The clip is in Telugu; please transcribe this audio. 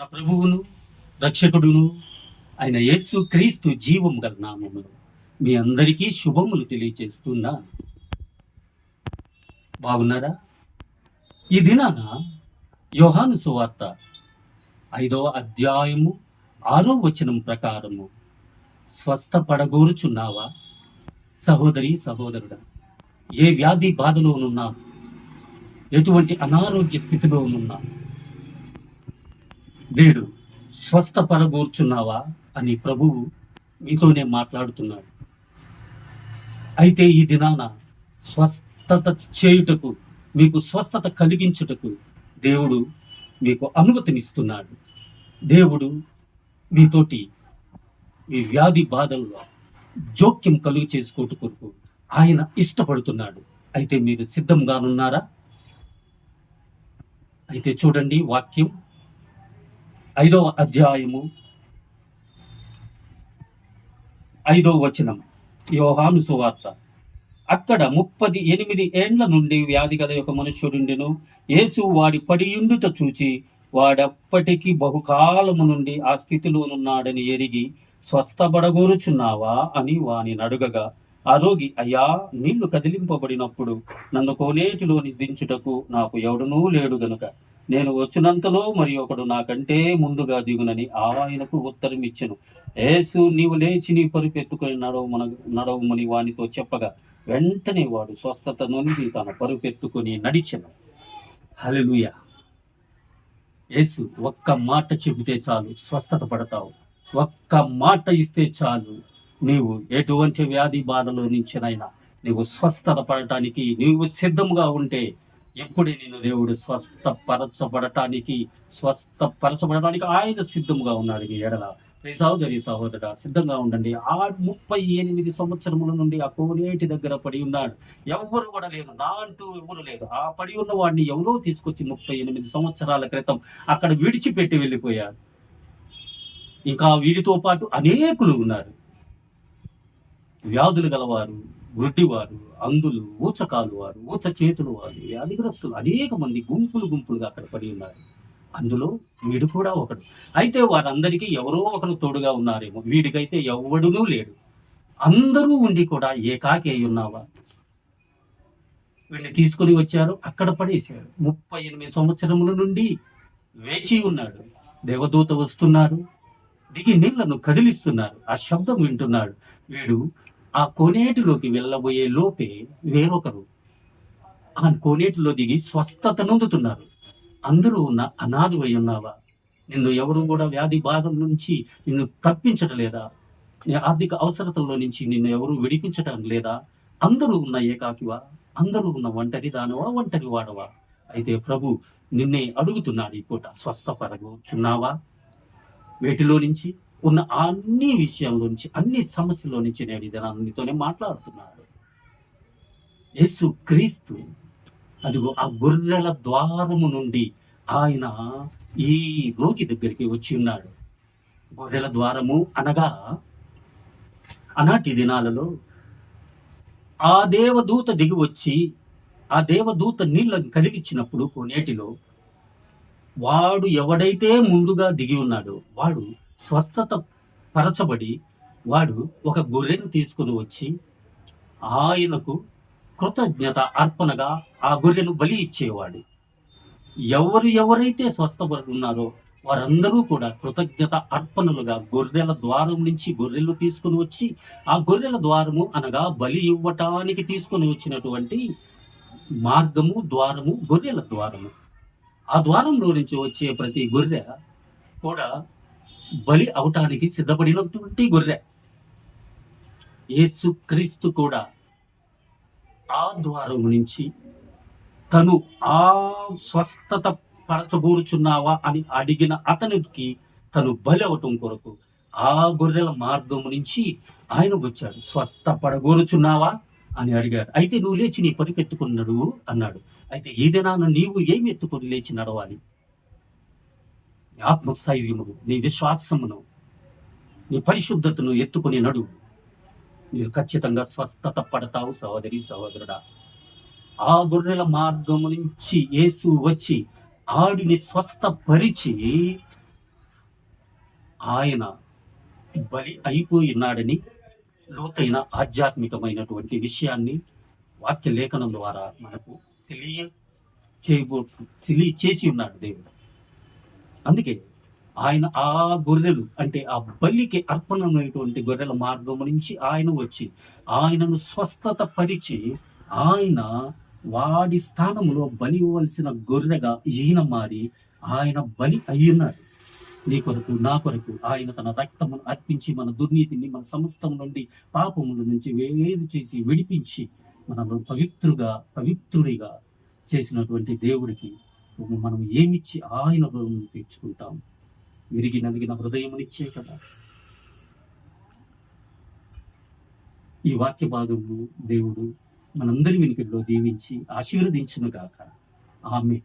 నా ప్రభువును రక్షకుడును ఆయన యేసు క్రీస్తు జీవం గల నామములో మీ అందరికీ శుభములు తెలియజేస్తున్నా. బాగున్నారా? ఈ దినాన యోహాను సువార్త 5వ అధ్యాయము 6వ వచనం ప్రకారము స్వస్థపడగోరుచున్నావా? సహోదరి సహోదరుడా, ఏ వ్యాధి బాధలోనున్నా, ఎటువంటి అనారోగ్య స్థితిలో ఉన్నా నేడు స్వస్థపడగోర్చున్నావా అని ప్రభువు మీతోనే మాట్లాడుతున్నాడు. అయితే ఈ దినాన స్వస్థత చేయుటకు, మీకు స్వస్థత కలిగించుటకు దేవుడు మీకు అనుమతినిస్తున్నాడు. దేవుడు మీతోటి ఈ వ్యాధి బాధల్లో జోక్యం కలుగు చేసుకోవటకు ఆయన ఇష్టపడుతున్నాడు. అయితే మీరు సిద్ధంగానున్నారా? అయితే చూడండి, వాక్యం 5వ అధ్యాయము 5వ వచనం, యోహాను సువార్త. అక్కడ 38 ఏండ్ల నుండి వ్యాధి గల ఒక మనుష్యుడుండెను. యేసు వాడి పడియుండుట చూచి వాడప్పటికి బహుకాలము నుండి ఆ స్థితిలోనున్నాడని ఎరిగి, స్వస్థపడగోరుచున్నావా అని వాని అడుగగా, ఆ రోగి, అయ్యా, నీళ్లు కదిలింపబడినప్పుడు నన్ను కోనేటిలోని దించుటకు నాకు ఎవడునూ లేడు గనుక నేను వచ్చినంతలో మరి ఒకడు నాకంటే ముందుగా దిగునని ఆయనకు ఉత్తరం ఇచ్చెను. యేసు, నీవు లేచి నీ పరుపెత్తుకొని నడవమని వానితో చెప్పగా, వెంటనే వాడు స్వస్థత నొంది తన పరుపెత్తుకొని నడిచెను. హల్లెలూయా. యేసు ఒక్క మాట చెబితే చాలు స్వస్థత పడతావు. ఒక్క మాట ఇస్తే చాలు, నీవు ఎటువంటి వ్యాధి బాధలో నుంచినైనా నీవు స్వస్థత పడటానికి నీవు సిద్ధంగా ఉంటే ఎప్పుడే నేను దేవుడు స్వస్థపరచబడటానికి ఆయన సిద్ధంగా ఉన్నాడు. ఈ ఎడల సహోదరి సహోదరా, సిద్ధంగా ఉండండి. 38 సంవత్సరముల నుండి ఆ కోనేటి దగ్గర పడి ఉన్నాడు. ఎవరు కూడా లేరు, నా అంటూ ఎవరు లేరు. ఆ పడి ఉన్న వాడిని ఎవరో తీసుకొచ్చి 38 సంవత్సరాల క్రితం అక్కడ విడిచిపెట్టి వెళ్ళిపోయారు. ఇంకా వీడితో పాటు అనేకులు ఉన్నారు. వ్యాధులు గలవారు, గుడ్డివారు, అంధులు, ఊచకాలు వారు, ఊచ చేతులు వారు, వ్యాధిగ్రస్తులు అనేక మంది గుంపులుగా అక్కడ పడి ఉన్నారు. అందులో వీడు కూడా ఒకడు. అయితే వారందరికీ ఎవరో ఒకరు తోడుగా ఉన్నారేమో. వీడికైతే ఎవడునూ లేడు. అందరూ ఉండి కూడా ఏకాకి అయి ఉన్నావా? వీడిని తీసుకుని వచ్చారు, అక్కడ పడేశారు. 38 సంవత్సరముల నుండి వేచి ఉన్నాడు. దేవదూత వస్తున్నారు, దిగి నీళ్లను కదిలిస్తున్నారు. ఆ శబ్దం వింటున్నాడు. వీడు ఆ కోనేటిలోకి వెళ్ళబోయే లోపే వేరొకరు ఆ కోనేటిలో దిగి స్వస్థత నొందుతున్నారు. అందరూ ఉన్న అనాథు అయి ఉన్నావా? నిన్ను ఎవరు కూడా వ్యాధి బాధల నుంచి నిన్ను తప్పించటం లేదా? నీ ఆర్థిక అవసరతల్లో నుంచి నిన్ను ఎవరు విడిపించటం లేదా? అందరూ ఉన్న ఏకాకివా? అందరూ ఉన్న ఒంటరి దానవా, ఒంటరి వాడవా? అయితే ప్రభు నిన్నే అడుగుతున్నాడు ఈ పూట, స్వస్థపరచున్నావా? వీటిలో నుంచి ఉన్న అన్ని విషయంలో నుంచి, అన్ని సమస్యల్లో నుంచి నేడు నీతోనే మాట్లాడుతున్నాడు. యేసు క్రీస్తు అదిగో ఆ గొర్రెల ద్వారము నుండి ఆయన ఈ రోగి దగ్గరికి వచ్చి ఉన్నాడు. గొర్రెల ద్వారము అనగా ఆనాటి దినాలలో ఆ దేవదూత దిగి వచ్చి ఆ దేవదూత నీళ్ళని కలిగించినప్పుడు కోనేటిలో వాడు ఎవడైతే ముందుగా దిగి ఉన్నాడో వాడు స్వస్థత పరచబడి, వాడు ఒక గొర్రెను తీసుకుని వచ్చి ఆయనకు కృతజ్ఞత అర్పణగా ఆ గొర్రెను బలి ఇచ్చేవాడు. ఎవరైతే స్వస్థపడి ఉన్నారో వారందరూ కూడా కృతజ్ఞత అర్పణలుగా గొర్రెల ద్వారం నుంచి గొర్రెలు తీసుకుని వచ్చి, ఆ గొర్రెల ద్వారము అనగా బలి ఇవ్వటానికి తీసుకుని వచ్చినటువంటి మార్గము, ద్వారము గొర్రెల ద్వారము. ఆ ద్వారంలో నుంచి వచ్చే ప్రతి గొర్రె కూడా బలి అవటానికి సిద్ధపడినటువంటి గొర్రె. యేసు క్రీస్తు కూడా ఆ ద్వారం నుంచి తను ఆ స్వస్థత పరచబోరుచున్నావా అని అడిగిన అతనికి తను బలి అవటం కొరకు ఆ గొర్రెల మార్గం నుంచి ఆయన వచ్చాడు. స్వస్థపడగోరుచున్నావా అని అడిగాడు. అయితే నువ్వు లేచి నీ పరిపెత్తుకుని నడువు అన్నాడు. అయితే ఏదైనా నీవు ఏమి ఎత్తుకొని లేచి నడవాలి? నీ ఆత్మస్థైర్యమును, నీ విశ్వాసమును, నీ పరిశుద్ధతను ఎత్తుకుని నడువు. నీవు ఖచ్చితంగా స్వస్థత పడతావు సహోదరి సహోదరుడా. ఆ గొర్రెల మార్గము నుంచి యేసు వచ్చి ఆడిని స్వస్థపరిచి ఆయన బలి అయిపోయి ఉన్నాడని లోతైన ఆధ్యాత్మికమైనటువంటి విషయాన్ని వాక్య లేఖనం ద్వారా మనకు తెలియ తెలియచేసి ఉన్నాడు దేవుడు. అందుకే ఆయన ఆ గొర్రెలు అంటే ఆ బలికి అర్పణమైనటువంటి గొర్రెల మార్గం నుంచి ఆయన వచ్చి ఆయనను స్వస్థత పరిచి ఆయన వాడి స్థానంలో బలి ఇవ్వవలసిన గొర్రెగా ఈయన మారి ఆయన బలి అయ్యున్నాడు. నీ కొరకు నా కొరకు ఆయన తన రక్తమును అర్పించి మన దుర్నీతిని మన సమస్తం నుండి పాపముల నుంచి వేరు చేసి విడిపించి మనము పవిత్రుడిగా చేసినటువంటి దేవుడికి మనం ఏమిచ్చి ఆయన రుణం తీర్చుకుంటాం? విరిగి నలిగిన హృదయమునిచ్చే కదా. ఈ వాక్య భాగము దేవుడు మనందరి వెనుకల్లో దీవించి ఆశీర్వదించును గాక. ఆమేన్.